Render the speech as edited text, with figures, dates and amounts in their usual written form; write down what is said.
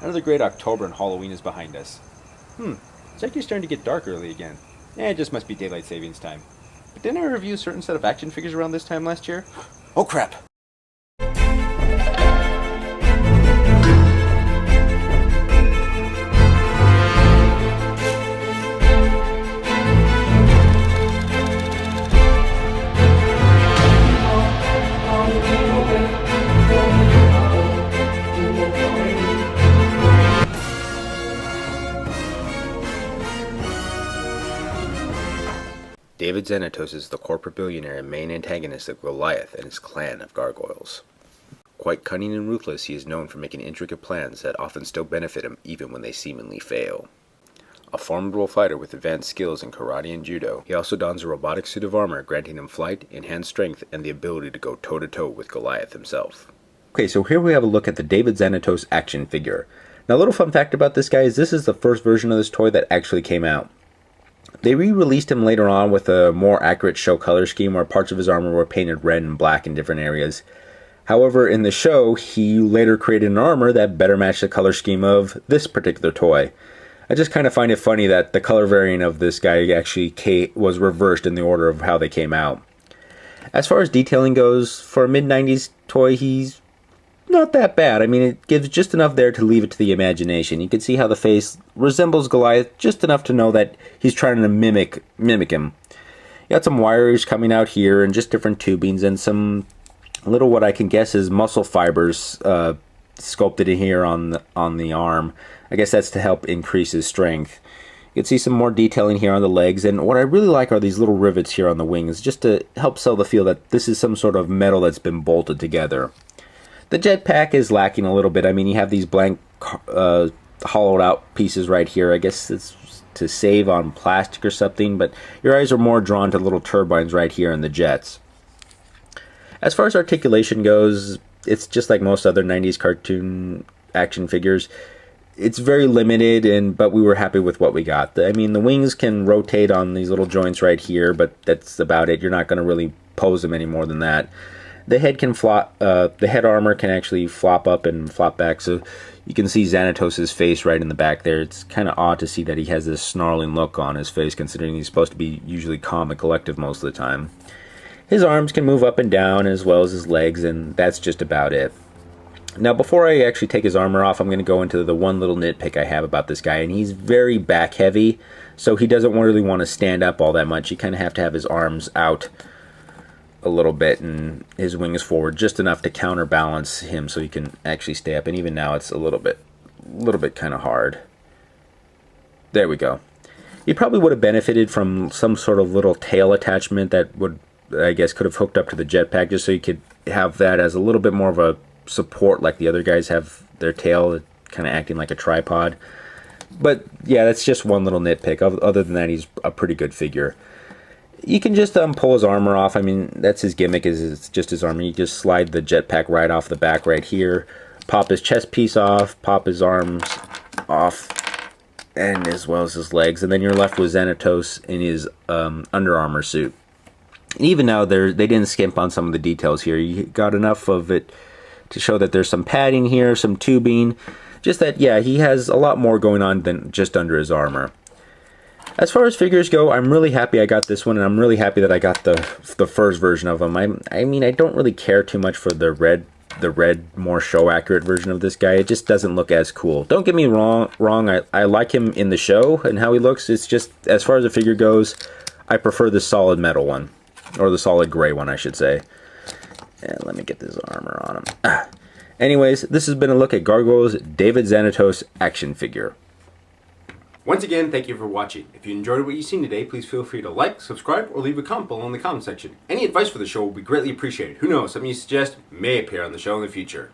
Another great October and Halloween is behind us. It's actually starting to get dark early again. It just must be daylight savings time. But didn't I review a certain set of action figures around this time last year? Oh crap! David Xanatos is the corporate billionaire and main antagonist of Goliath and his clan of gargoyles. Quite cunning and ruthless, he is known for making intricate plans that often still benefit him even when they seemingly fail. A formidable fighter with advanced skills in karate and judo, he also dons a robotic suit of armor, granting him flight, enhanced strength, and the ability to go toe-to-toe with Goliath himself. Okay, so here we have a look at the David Xanatos action figure. Now a little fun fact about this guy is this is the first version of this toy that actually came out. They re-released him later on with a more accurate show color scheme where parts of his armor were painted red and black in different areas. However, in the show, he later created an armor that better matched the color scheme of this particular toy. I just kind of find it funny that the color variant of this guy actually was reversed in the order of how they came out. As far as detailing goes, for a mid-90s toy, he's not that bad. I mean, it gives just enough there to leave it to the imagination. You can see how the face resembles Goliath just enough to know that he's trying to mimic him. You got some wires coming out here and just different tubings and some little what I can guess is muscle fibers sculpted in here on the arm. I guess that's to help increase his strength. You can see some more detailing here on the legs, and what I really like are these little rivets here on the wings, just to help sell the feel that this is some sort of metal that's been bolted together. The jetpack is lacking a little bit. I mean, you have these blank hollowed out pieces right here. I guess it's to save on plastic or something, but your eyes are more drawn to little turbines right here in the jets. As far as articulation goes, it's just like most other 90s cartoon action figures. It's very limited, but we were happy with what we got. I mean, the wings can rotate on these little joints right here, but that's about it. You're not going to really pose them any more than that. The head can flop. The head armor can actually flop up and flop back, so you can see Xanatos' face right in the back there. It's kind of odd to see that he has this snarling look on his face, considering he's supposed to be usually calm and collective most of the time. His arms can move up and down as well as his legs, and that's just about it. Now, before I actually take his armor off, I'm going to go into the one little nitpick I have about this guy, and he's very back heavy, so he doesn't really want to stand up all that much. You kind of have to have his arms out a little bit and his wings forward just enough to counterbalance him so he can actually stay up, and even now it's a little bit kind of hard. There we go. He probably would have benefited from some sort of little tail attachment that would, I guess, could have hooked up to the jetpack just so you could have that as a little bit more of a support like the other guys have their tail kind of acting like a tripod. But yeah, that's just one little nitpick. Other than that, he's a pretty good figure. You can just pull his armor off. I mean, that's his gimmick, is it's just his armor. You just slide the jetpack right off the back right here, pop his chest piece off, pop his arms off, and as well as his legs, and then you're left with Xanatos in his Under Armour suit. And even now, they didn't skimp on some of the details here. You got enough of it to show that there's some padding here, some tubing, just that, yeah, he has a lot more going on than just under his armor. As far as figures go, I'm really happy I got this one, and I'm really happy that I got the first version of him. I mean, I don't really care too much for the red, more show-accurate version of this guy. It just doesn't look as cool. Don't get me wrong. I like him in the show and how he looks. It's just, as far as the figure goes, I prefer the solid metal one, or the solid gray one, I should say. And let me get this armor on him. Anyways, this has been a look at Gargoyles David Xanatos action figure. Once again, thank you for watching. If you enjoyed what you've seen today, please feel free to like, subscribe, or leave a comment below in the comment section. Any advice for the show will be greatly appreciated. Who knows, something you suggest may appear on the show in the future.